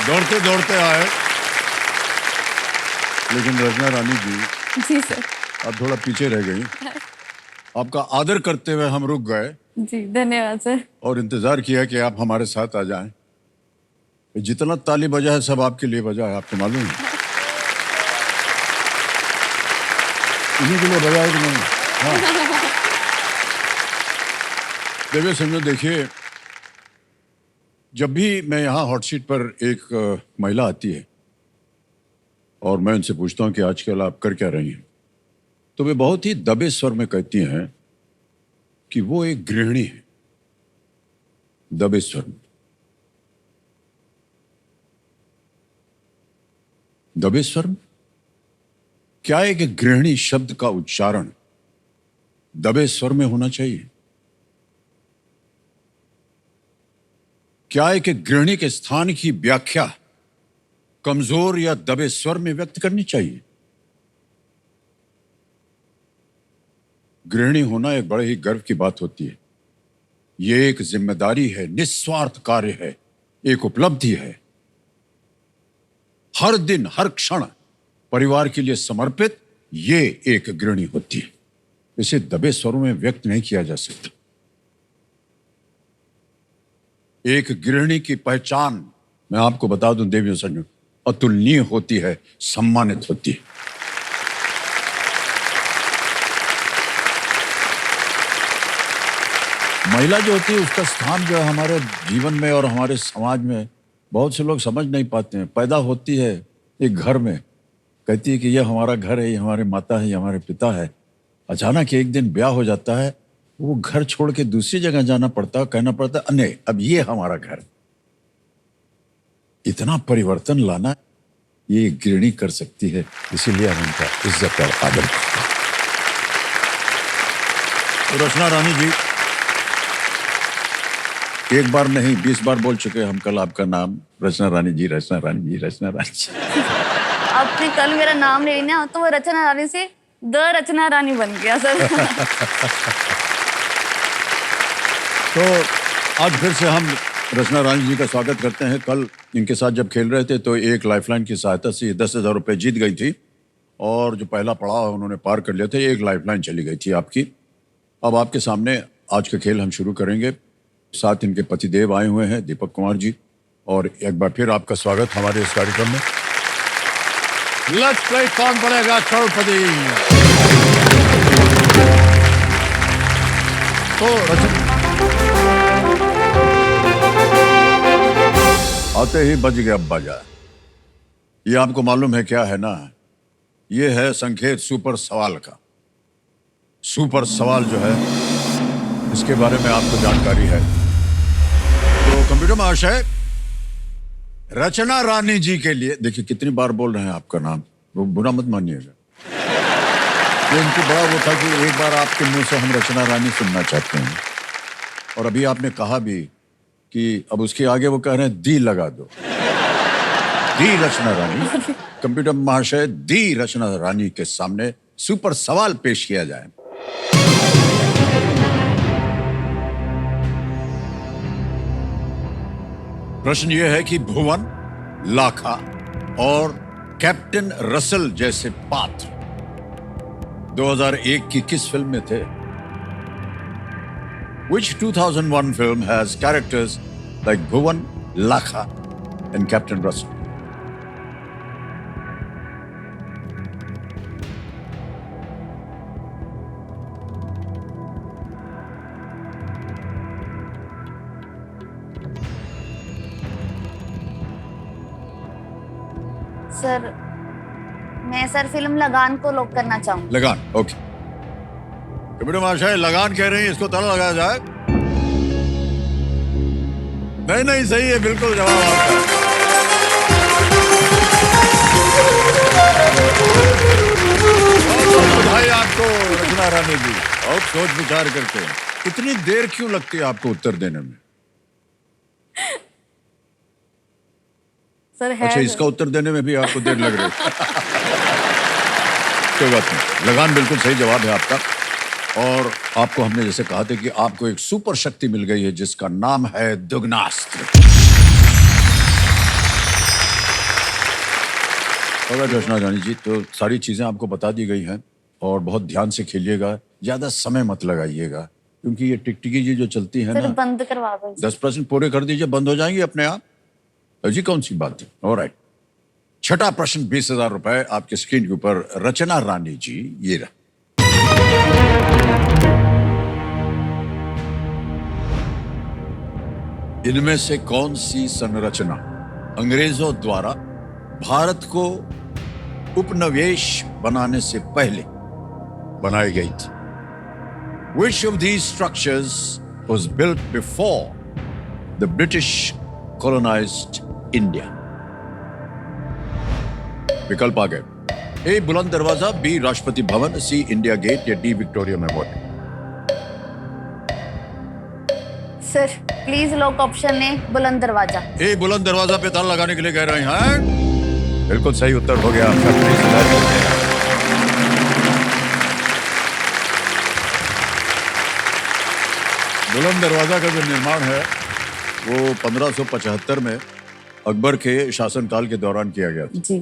दौड़ते दौड़ते आए, लेकिन रचना रानी जी जी सर। आप थोड़ा पीछे रह गई। आपका आदर करते हुए हम रुक गए जी धन्यवाद सर। और इंतजार किया कि आप हमारे साथ आ जाएं। जितना ताली बजा है सब आपके लिए बजा है, आपको मालूम है? इन्हीं के लिए बजा है कि नहीं? हाँ। देवे समझो, देखिए, जब भी मैं यहाँ हॉट सीट पर एक महिला आती है और मैं उनसे पूछता हूँ कि आजकल आप कर क्या रही हैं, तो वे बहुत ही दबे स्वर में कहती हैं कि वो एक गृहिणी है। दबे स्वर में। दबे स्वर में? क्या एक गृहिणी शब्द का उच्चारण दबे स्वर में होना चाहिए? क्या एक गृहिणी के स्थान की व्याख्या कमजोर या दबे स्वर में व्यक्त करनी चाहिए? गृहिणी होना एक बड़े ही गर्व की बात होती है। यह एक जिम्मेदारी है, निस्वार्थ कार्य है, एक उपलब्धि है। हर दिन हर क्षण परिवार के लिए समर्पित ये एक गृहिणी होती है। इसे दबे स्वरों में व्यक्त नहीं किया जा सकता। एक गृहिणी की पहचान, मैं आपको बता दूं देवियों संजू, अतुलनीय होती है, सम्मानित होती है। महिला जो होती है उसका स्थान जो है हमारे जीवन में और हमारे समाज में बहुत से लोग समझ नहीं पाते हैं। पैदा होती है एक घर में, कहती है कि ये हमारा घर है, ये हमारे माता है, ये हमारे पिता है। अचानक एक दिन ब्याह हो जाता है, वो घर छोड़ के दूसरी जगह जाना पड़ता है, कहना पड़ता है नहीं अब ये हमारा घर। इतना परिवर्तन लाना ये गृहिणी कर सकती है, इसीलिए हम उनका इज्जत और आदर करते हैं। तो रचना रानी जी, एक बार नहीं 20 बार बोल चुके हम कल आपका नाम, रचना रानी जी, रचना रानी जी, रचना रानी जी। आपने कल मेरा नाम ले लिया तो वो रचना रानी से द रचना रानी बन गया सर। तो आज फिर से हम रचना रानी जी का स्वागत करते हैं। कल इनके साथ जब खेल रहे थे तो एक लाइफलाइन की सहायता से 10,000 रुपये जीत गई थी और जो पहला पड़ाव उन्होंने पार कर लिया था, एक लाइफलाइन चली गई थी आपकी। अब आपके सामने आज का खेल हम शुरू करेंगे। साथ इनके पतिदेव आए हुए हैं, दीपक कुमार जी, और एक बार फिर आपका स्वागत हमारे इस कार्यक्रम में। लेट्स प्ले कौन बनेगा करोड़पति। तो आते ही बज गया बाजा। ये आपको मालूम है क्या है ना? ये है संकेत सुपर सवाल का। सुपर सवाल जो है इसके बारे में आपको जानकारी है तो कंप्यूटर महाशय, रचना रानी जी के लिए, देखिए कितनी बार बोल रहे हैं आपका नाम, वो बुरा मत मानिएगा। तो इनको बड़ा वो था कि एक बार आपके मुंह से हम रचना रानी सुनना चाहते हैं, और अभी आपने कहा भी कि अब उसके आगे वो कह रहे हैं दी लगा दो। दी रचना रानी। कंप्यूटर महाशय, दी रचना रानी के सामने सुपर सवाल पेश किया जाए। प्रश्न यह है कि भुवन, लाखा और कैप्टन रसल जैसे पात्र 2001 की किस फिल्म में थे? Which 2001 film has characters like Bhuvan, Lakha and Captain Russell? Sir मैं सर फिल्म लगान को लॉक करना चाहूँ। लगान, ओके। कंप्यूटर महाशय लगान कह रही हैं, इसको ताला लगाया जाए। नहीं नहीं, सही है, बिल्कुल जवाब आपका। बधाई आपको रचना रानी जी, बहुत सोच विचार करते हैं। इतनी देर क्यों लगती है आपको उत्तर देने में? सर है अच्छा, इसका उत्तर देने में भी आपको देर लग रही है। कोई बात नहीं, लगान बिल्कुल सही जवाब है आपका। और आपको हमने जैसे कहा था कि आपको एक सुपर शक्ति मिल गई है जिसका नाम है दुगनास्त्र। होगा रचना रानी जी, तो सारी चीजें आपको बता दी गई हैं और बहुत ध्यान से खेलिएगा, ज्यादा समय मत लगाइएगा क्योंकि ये टिकटिकी जी जो चलती है फिर ना, बंद करवा दो। 10% पूरे कर दीजिए, बंद हो जाएंगे अपने आप। जी कौन सी बात है। ऑलराइट, छठा प्रश्न 20,000 रुपए आपके स्क्रीन के ऊपर। रचना रानी जी, ये रहा। इनमें से कौन सी संरचना अंग्रेजों द्वारा भारत को उपनिवेश बनाने से पहले बनाई गई थी? Which of these structures was built before the British colonized India? विकल्प आ गए। ए बुलंद दरवाजा, बी राष्ट्रपति भवन, सी इंडिया गेट या D Victoria memorial. Sir please lock option ने बुलंद दरवाजा। ए बुलंद दरवाजा पे ताला लगाने के लिए कह रहे हैं। बिल्कुल सही उत्तर हो गया आपका। 20,000 रुपए। बुलंद दरवाजा का जो निर्माण है वो 1575 में अकबर के शासनकाल के दौरान किया गया था। जी।